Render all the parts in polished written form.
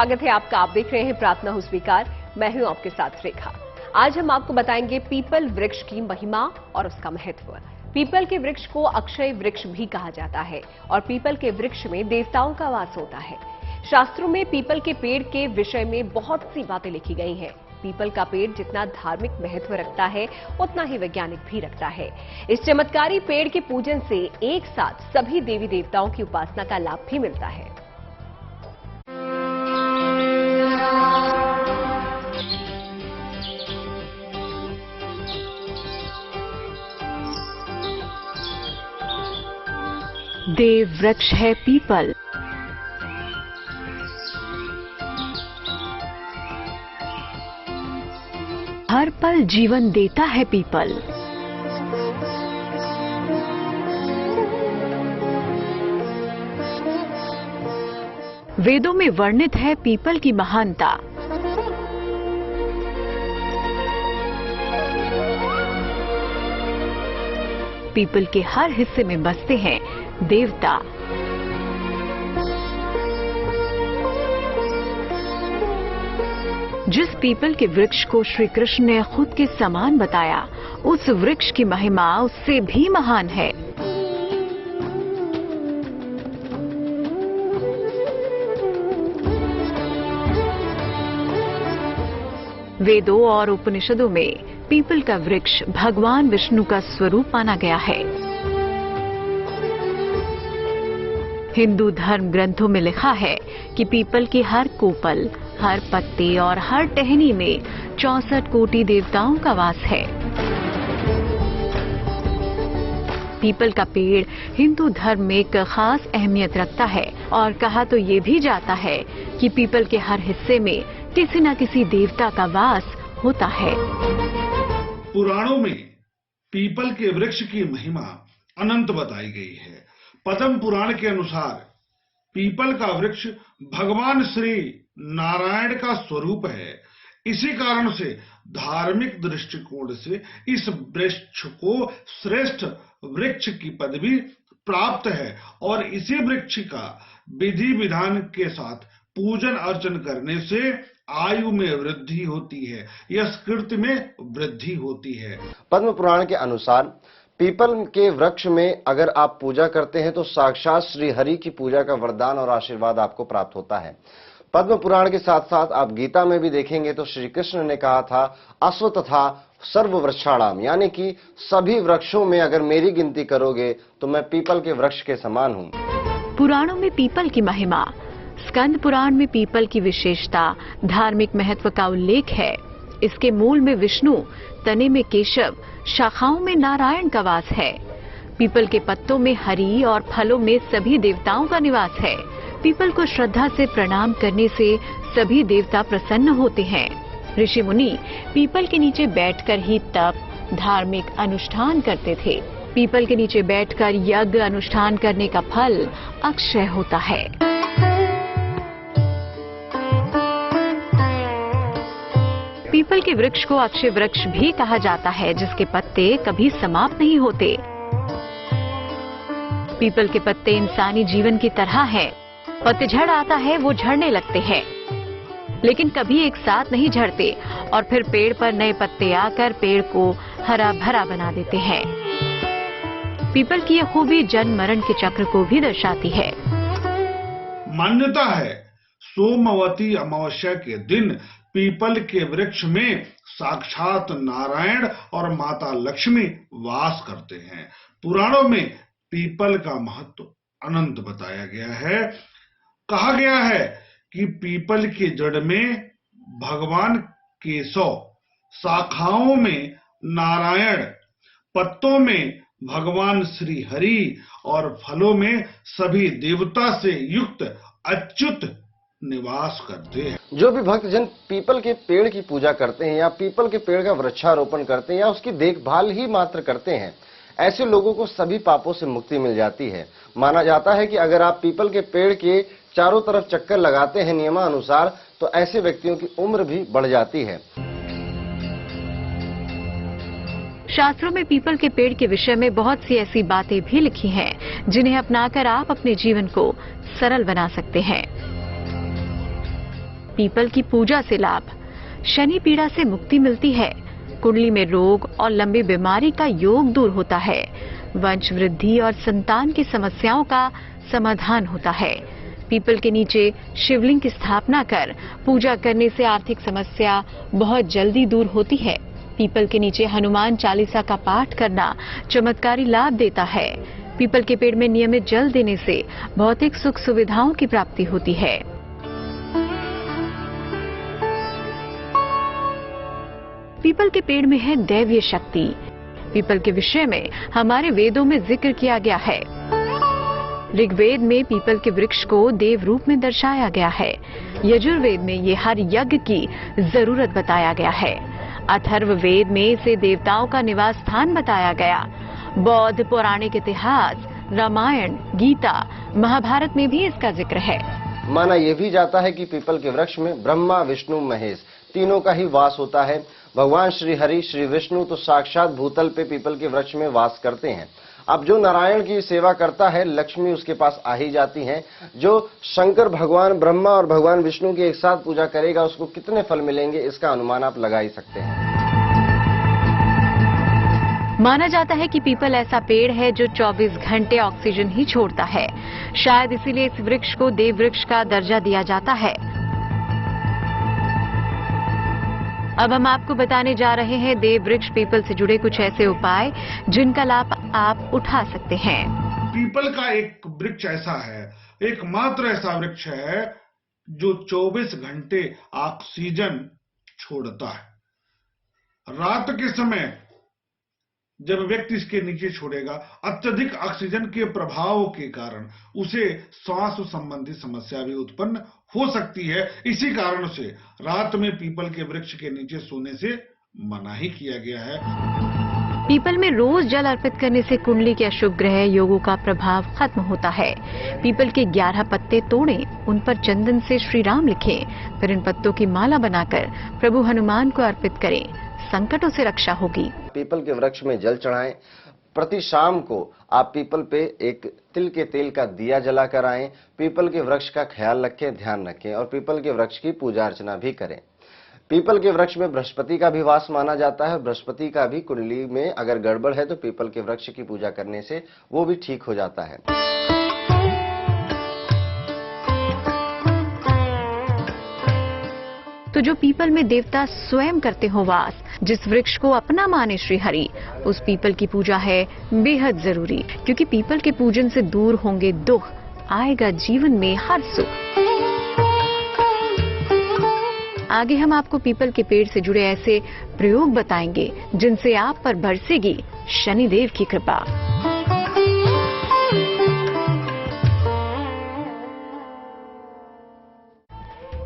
स्वागत है आपका। आप देख रहे हैं प्रार्थना हो स्वीकार। मैं हूं आपके साथ रेखा। आज हम आपको बताएंगे पीपल वृक्ष की महिमा और उसका महत्व। पीपल के वृक्ष को अक्षय वृक्ष भी कहा जाता है और पीपल के वृक्ष में देवताओं का वास होता है। शास्त्रों में पीपल के पेड़ के विषय में बहुत सी बातें लिखी गई हैं। पीपल का पेड़ जितना धार्मिक महत्व रखता है उतना ही वैज्ञानिक भी रखता है। इस चमत्कारी पेड़ के पूजन से एक साथ सभी देवी देवताओं की उपासना का लाभ भी मिलता है। देव वृक्ष है पीपल। हर पल जीवन देता है पीपल। वेदों में वर्णित है पीपल की महानता। पीपल के हर हिस्से में बसते हैं देवता। जिस पीपल के वृक्ष को श्री कृष्ण ने खुद के समान बताया, उस वृक्ष की महिमा उससे भी महान है। वेदों और उपनिषदों में पीपल का वृक्ष भगवान विष्णु का स्वरूप माना गया है। हिंदू धर्म ग्रंथों में लिखा है कि पीपल की हर कोपल, हर पत्ते और हर टहनी में 64 कोटि देवताओं का वास है। पीपल का पेड़ हिंदू धर्म में एक खास अहमियत रखता है और कहा तो ये भी जाता है कि पीपल के हर हिस्से में किसी न किसी देवता का वास होता है। पुराणों में पीपल के वृक्ष की महिमा अनंत बताई गई है। पद्म पुराण के अनुसार पीपल का वृक्ष भगवान श्री नारायण का स्वरूप है। इसी कारण से धार्मिक दृष्टिकोण से इस वृक्ष को श्रेष्ठ वृक्ष की पदवी प्राप्त है और इसी वृक्ष का विधि विधान के साथ पूजन अर्चन करने से आयु में वृद्धि होती है, यश कीर्ति में वृद्धि होती है। पद्म पुराण के अनुसार पीपल के वृक्ष में अगर आप पूजा करते हैं तो साक्षात श्री हरि की पूजा का वरदान और आशीर्वाद आपको प्राप्त होता है। पद्म पुराण के साथ साथ आप गीता में भी देखेंगे तो श्री कृष्ण ने कहा था अश्व तथा सर्व वृक्षाणाम, यानी कि सभी वृक्षों में अगर मेरी गिनती करोगे तो मैं पीपल के वृक्ष के समान हूँ। पुराणों में पीपल की महिमा। स्कंद पुराण में पीपल की विशेषता, धार्मिक महत्व का उल्लेख है। इसके मूल में विष्णु, तने में केशव, शाखाओं में नारायण का वास है। पीपल के पत्तों में हरि और फलों में सभी देवताओं का निवास है। पीपल को श्रद्धा से प्रणाम करने से सभी देवता प्रसन्न होते हैं। ऋषि मुनि पीपल के नीचे बैठकर ही तप, धार्मिक अनुष्ठान करते थे। पीपल के नीचे बैठकर यज्ञ अनुष्ठान करने का फल अक्षय होता है। पीपल के वृक्ष को अक्षय वृक्ष भी कहा जाता है, जिसके पत्ते कभी समाप्त नहीं होते। पीपल के पत्ते इंसानी जीवन की तरह हैं। पतझड़ आता है वो झड़ने लगते हैं, लेकिन कभी एक साथ नहीं झड़ते और फिर पेड़ पर नए पत्ते आकर पेड़ को हरा भरा बना देते हैं। पीपल की यह खूबी जन्म मरण के चक्र को भी दर्शाती है। मान्यता है सोमवती अमावस्या के दिन पीपल के वृक्ष में साक्षात नारायण और माता लक्ष्मी वास करते हैं। पुराणों में पीपल का महत्व अनंत बताया गया है। कहा गया है कि पीपल की जड़ में भगवान केशव, शाखाओं में नारायण, पत्तों में भगवान श्री हरि और फलों में सभी देवता से युक्त अच्युत निवास करते हैं। जो भी भक्तजन पीपल के पेड़ की पूजा करते हैं या पीपल के पेड़ का वृक्षारोपण करते हैं या उसकी देखभाल ही मात्र करते हैं, ऐसे लोगों को सभी पापों से मुक्ति मिल जाती है। माना जाता है कि अगर आप पीपल के पेड़ के चारों तरफ चक्कर लगाते हैं नियमानुसार तो ऐसे व्यक्तियों की उम्र भी बढ़ जाती है। शास्त्रों में पीपल के पेड़ के विषय में बहुत सी ऐसी बातें भी लिखी हैं जिन्हें अपनाकर आप अपने जीवन को सरल बना सकते हैं। पीपल की पूजा से लाभ। शनि पीड़ा से मुक्ति मिलती है। कुंडली में रोग और लंबी बीमारी का योग दूर होता है। वंश वृद्धि और संतान की समस्याओं का समाधान होता है। पीपल के नीचे शिवलिंग की स्थापना कर पूजा करने से आर्थिक समस्या बहुत जल्दी दूर होती है। पीपल के नीचे हनुमान चालीसा का पाठ करना चमत्कारी लाभ देता है। पीपल के पेड़ में नियमित जल देने से भौतिक सुख सुविधाओं की प्राप्ति होती है। पीपल के पेड़ में है दैवीय शक्ति। पीपल के विषय में हमारे वेदों में जिक्र किया गया है। ऋग्वेद में पीपल के वृक्ष को देव रूप में दर्शाया गया है। यजुर्वेद में ये हर यज्ञ की जरूरत बताया गया है। अथर्ववेद में इसे देवताओं का निवास स्थान बताया गया। बौद्ध पौराणिक इतिहास, रामायण, गीता, महाभारत में भी इसका जिक्र है। माना यह भी जाता है कि पीपल के वृक्ष में ब्रह्मा, विष्णु, महेश तीनों का ही वास होता है। भगवान श्री हरि, श्री विष्णु तो साक्षात भूतल पे पीपल के वृक्ष में वास करते हैं। अब जो नारायण की सेवा करता है, लक्ष्मी उसके पास आ ही जाती हैं। जो शंकर भगवान ब्रह्मा और भगवान विष्णु की एक साथ पूजा करेगा, उसको कितने फल मिलेंगे, इसका अनुमान आप लगा ही सकते हैं। माना जाता है कि पीपल ऐसा पेड़ है जो 24 घंटे ऑक्सीजन ही छोड़ता है। शायद इसीलिए इस वृक्ष को देव वृक्ष का दर्जा दिया जाता है। अब हम आपको बताने जा रहे हैं देव वृक्ष पीपल से जुड़े कुछ ऐसे उपाय जिनका लाभ आप उठा सकते हैं। पीपल का एक वृक्ष ऐसा है, एकमात्र ऐसा वृक्ष है जो 24 घंटे ऑक्सीजन छोड़ता है। रात के समय जब व्यक्ति इसके नीचे छोड़ेगा, अत्यधिक ऑक्सीजन के प्रभाव के कारण उसे श्वास संबंधी समस्या भी उत्पन्न हो सकती है। इसी कारण से रात में पीपल के वृक्ष के नीचे सोने से मना ही किया गया है। पीपल में रोज जल अर्पित करने से कुंडली के अशुभ ग्रह योगों का प्रभाव खत्म होता है। पीपल के 11 पत्ते तोड़ें, उन पर चंदन से श्री राम लिखें, फिर इन पत्तों की माला बनाकर प्रभु हनुमान को अर्पित करें। संकटों से रक्षा होगी। पीपल के वृक्ष में जल चढ़ाएं। प्रति शाम को आप पीपल पे एक तिल के तेल का दिया जलाकर आएं। पीपल के वृक्ष का ख्याल रखें, ध्यान रखें और पीपल के वृक्ष की पूजा अर्चना भी करें। पीपल के वृक्ष में बृहस्पति का भी वास माना जाता है। बृहस्पति का भी कुंडली में अगर गड़बड़ है तो पीपल के वृक्ष की पूजा करने से वो भी ठीक हो जाता है। तो जो पीपल में देवता स्वयं करते हो वास, जिस वृक्ष को अपना माने श्री हरि, उस पीपल की पूजा है बेहद जरूरी, क्योंकि पीपल के पूजन से दूर होंगे दुख, आएगा जीवन में हर सुख। आगे हम आपको पीपल के पेड़ से जुड़े ऐसे प्रयोग बताएंगे जिनसे आप पर बरसेगी शनिदेव की कृपा।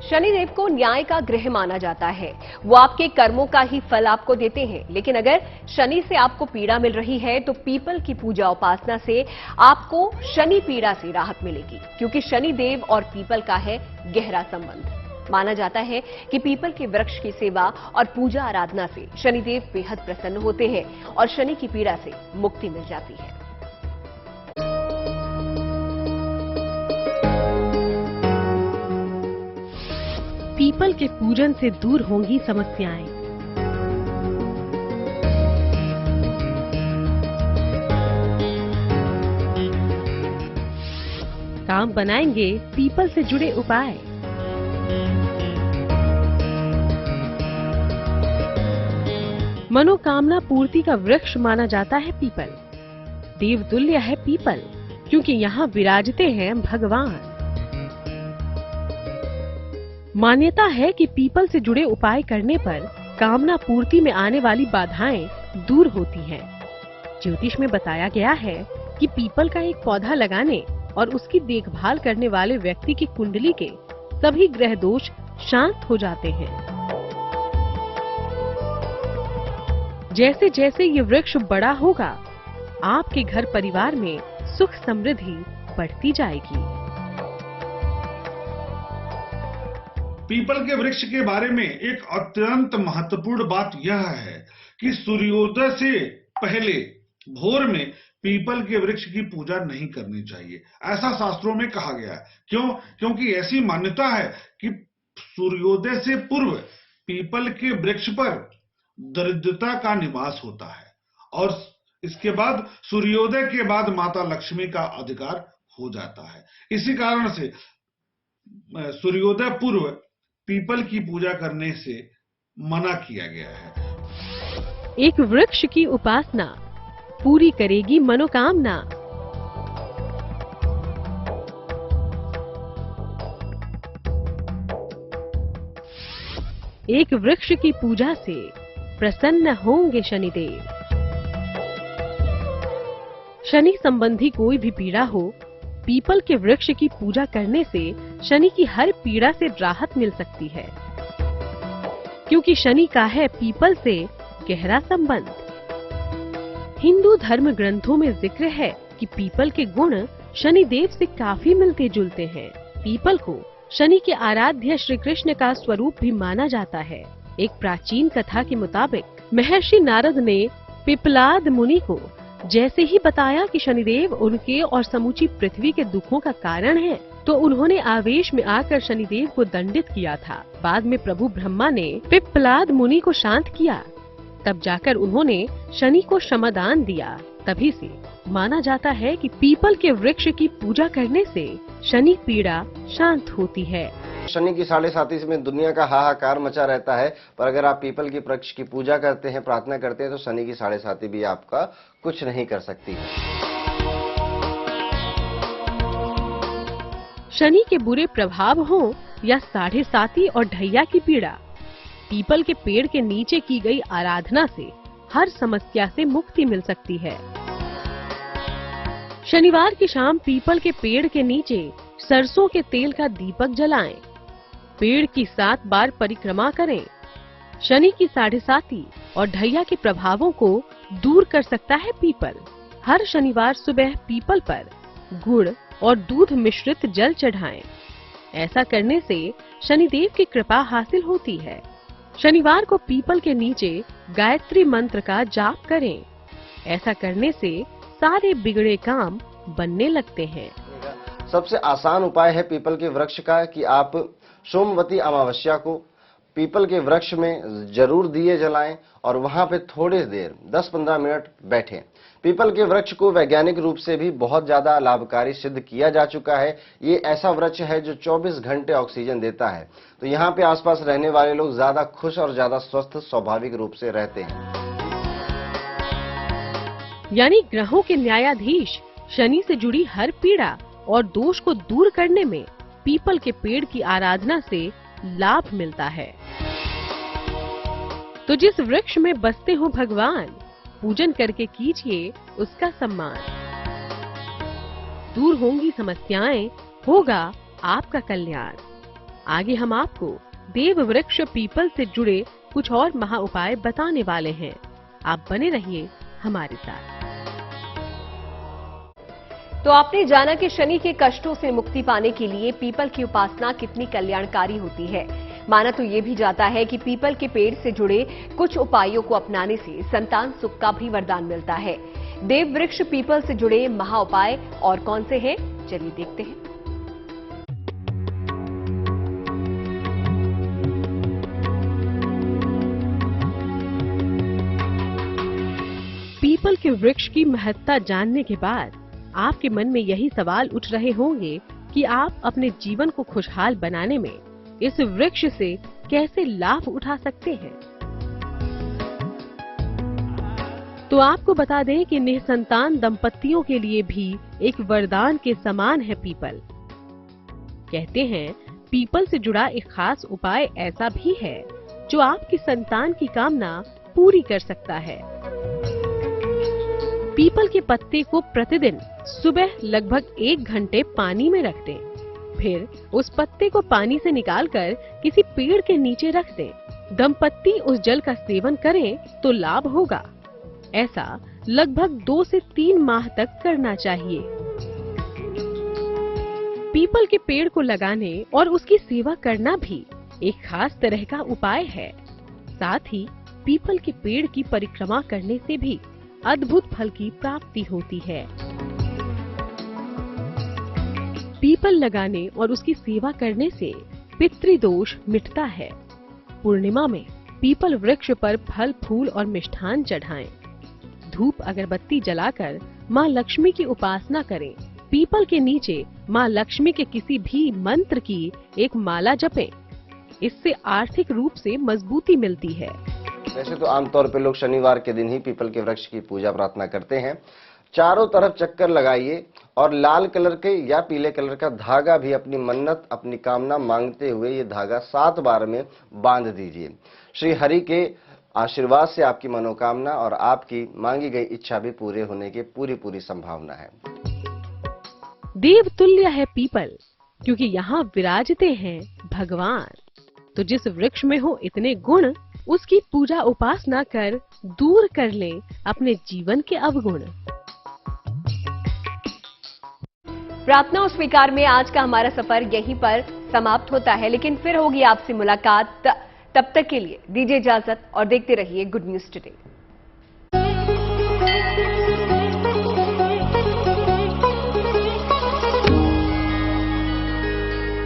शनिदेव को न्याय का ग्रह माना जाता है। वो आपके कर्मों का ही फल आपको देते हैं। लेकिन अगर शनि से आपको पीड़ा मिल रही है तो पीपल की पूजा उपासना से आपको शनि पीड़ा से राहत मिलेगी, क्योंकि शनिदेव और पीपल का है गहरा संबंध। माना जाता है कि पीपल के वृक्ष की सेवा और पूजा आराधना से शनिदेव बेहद प्रसन्न होते हैं और शनि की पीड़ा से मुक्ति मिल जाती है। पीपल के पूजन से दूर होंगी समस्याएं। काम बनाएंगे पीपल से जुड़े उपाय। मनोकामना पूर्ति का वृक्ष माना जाता है पीपल। देवतुल्य है पीपल, क्योंकि यहाँ विराजते हैं भगवान। मान्यता है कि पीपल से जुड़े उपाय करने पर कामना पूर्ति में आने वाली बाधाएं दूर होती हैं। ज्योतिष में बताया गया है कि पीपल का एक पौधा लगाने और उसकी देखभाल करने वाले व्यक्ति की कुंडली के सभी ग्रह दोष शांत हो जाते हैं। जैसे जैसे ये वृक्ष बड़ा होगा, आपके घर परिवार में सुख समृद्धि बढ़ती जाएगी। पीपल के वृक्ष के बारे में एक अत्यंत महत्वपूर्ण बात यह है कि सूर्योदय से पहले भोर में पीपल के वृक्ष की पूजा नहीं करनी चाहिए, ऐसा शास्त्रों में कहा गया है। क्यों? क्योंकि ऐसी मान्यता है कि सूर्योदय से पूर्व पीपल के वृक्ष पर दरिद्रता का निवास होता है और इसके बाद सूर्योदय के बाद माता लक्ष्मी का अधिकार हो जाता है। इसी कारण से सूर्योदय पूर्व पीपल की पूजा करने से मना किया गया है। एक वृक्ष की उपासना पूरी करेगी मनोकामना। एक वृक्ष की पूजा से प्रसन्न होंगे शनिदेव। शनि संबंधी कोई भी पीड़ा हो, पीपल के वृक्ष की पूजा करने से शनि की हर पीड़ा से राहत मिल सकती है, क्योंकि शनि का है पीपल से गहरा संबंध। हिंदू धर्म ग्रंथों में जिक्र है कि पीपल के गुण शनि देव से काफी मिलते जुलते हैं। पीपल को शनि के आराध्य श्री कृष्ण का स्वरूप भी माना जाता है। एक प्राचीन कथा के मुताबिक महर्षि नारद ने पिपलाद मुनि को जैसे ही बताया कि शनिदेव उनके और समूची पृथ्वी के दुखों का कारण है, तो उन्होंने आवेश में आकर शनिदेव को दंडित किया था। बाद में प्रभु ब्रह्मा ने पिपलाद मुनि को शांत किया, तब जाकर उन्होंने शनि को क्षमादान दिया। तभी से माना जाता है कि पीपल के वृक्ष की पूजा करने से शनि पीड़ा शांत होती है। शनि की 7.5 में दुनिया का हाहाकार मचा रहता है, पर अगर आप पीपल की वृक्ष की पूजा करते हैं, प्रार्थना करते हैं, तो शनि की 7.5 भी आपका कुछ नहीं कर सकती। शनि के बुरे प्रभाव हो या 7.5 और ढैया की पीड़ा, पीपल के पेड़ के नीचे की गई आराधना से हर समस्या से मुक्ति मिल सकती है। शनिवार की शाम पीपल के पेड़ के नीचे सरसों के तेल का दीपक जलाएं। पेड़ की 7 बार परिक्रमा करें। शनि की 7.5 और ढैया के प्रभावों को दूर कर सकता है पीपल। हर शनिवार सुबह पीपल पर गुड़ और दूध मिश्रित जल चढ़ाएं। ऐसा करने से शनिदेव की कृपा हासिल होती है। शनिवार को पीपल के नीचे गायत्री मंत्र का जाप करें। ऐसा करने से सारे बिगड़े काम बनने लगते हैं। सबसे आसान उपाय है पीपल के वृक्ष का कि आप सोमवती अमावस्या को पीपल के वृक्ष में जरूर दिए जलाएं और वहां पे थोड़ी देर 10-15 मिनट बैठें। पीपल के वृक्ष को वैज्ञानिक रूप से भी बहुत ज्यादा लाभकारी सिद्ध किया जा चुका है। ये ऐसा वृक्ष है जो 24 घंटे ऑक्सीजन देता है, तो यहाँ पे आसपास रहने वाले लोग ज्यादा खुश और ज्यादा स्वस्थ स्वाभाविक रूप से रहते हैं। यानी ग्रहों के न्यायाधीश शनि से जुड़ी हर पीड़ा और दोष को दूर करने में पीपल के पेड़ की आराधना से लाभ मिलता है। तो जिस वृक्ष में बसते हो भगवान, पूजन करके कीजिए उसका सम्मान। दूर होंगी समस्याएं, होगा आपका कल्याण। आगे हम आपको देव वृक्ष पीपल से जुड़े कुछ और महा उपाय बताने वाले हैं। आप बने रहिए हमारे साथ। तो आपने जाना कि शनि के कष्टों से मुक्ति पाने के लिए पीपल की उपासना कितनी कल्याणकारी होती है। माना तो ये भी जाता है कि पीपल के पेड़ से जुड़े कुछ उपायों को अपनाने से संतान सुख का भी वरदान मिलता है। देव वृक्ष पीपल से जुड़े महा उपाय और कौन से हैं, चलिए देखते हैं। पीपल के वृक्ष की महत्ता जानने के बाद आपके मन में यही सवाल उठ रहे होंगे कि आप अपने जीवन को खुशहाल बनाने में इस वृक्ष से कैसे लाभ उठा सकते हैं। तो आपको बता दें कि निसंतान दंपतियों के लिए भी एक वरदान के समान है पीपल। कहते हैं पीपल से जुड़ा एक खास उपाय ऐसा भी है जो आपकी संतान की कामना पूरी कर सकता है। पीपल के पत्ते को प्रतिदिन सुबह लगभग 1 घंटे पानी में रख दें। फिर उस पत्ते को पानी से निकालकर किसी पेड़ के नीचे रख दें। दंपत्ति उस जल का सेवन करें तो लाभ होगा। ऐसा लगभग 2 से 3 माह तक करना चाहिए। पीपल के पेड़ को लगाने और उसकी सेवा करना भी एक खास तरह का उपाय है। साथ ही पीपल के पेड़ की परिक्रमा करने से भी अद्भुत फल की प्राप्ति होती है। पीपल लगाने और उसकी सेवा करने से पितृदोष मिटता है। पूर्णिमा में पीपल वृक्ष पर फल फूल और मिष्ठान चढ़ाएं। धूप अगरबत्ती जलाकर मां लक्ष्मी की उपासना करें। पीपल के नीचे मां लक्ष्मी के किसी भी मंत्र की एक माला जपें। इससे आर्थिक रूप से मजबूती मिलती है। वैसे तो आमतौर पे लोग शनिवार के दिन ही पीपल के वृक्ष की पूजा प्रार्थना करते हैं। चारों तरफ चक्कर लगाइए और लाल कलर के या पीले कलर का धागा भी अपनी मन्नत, अपनी कामना मांगते हुए ये धागा 7 बार में बांध दीजिए। श्री हरि के आशीर्वाद से आपकी मनोकामना और आपकी मांगी गई इच्छा भी पूरे होने की पूरी संभावना है। देवतुल्य है पीपल, क्योंकि यहाँ विराजते हैं भगवान। तो जिस वृक्ष में हो इतने गुण, उसकी पूजा उपासना कर दूर कर लें अपने जीवन के अवगुण। प्रार्थना और स्वीकार में आज का हमारा सफर यहीं पर समाप्त होता है, लेकिन फिर होगी आपसे मुलाकात। तब तक के लिए दीजिए इजाजत और देखते रहिए गुड न्यूज टुडे।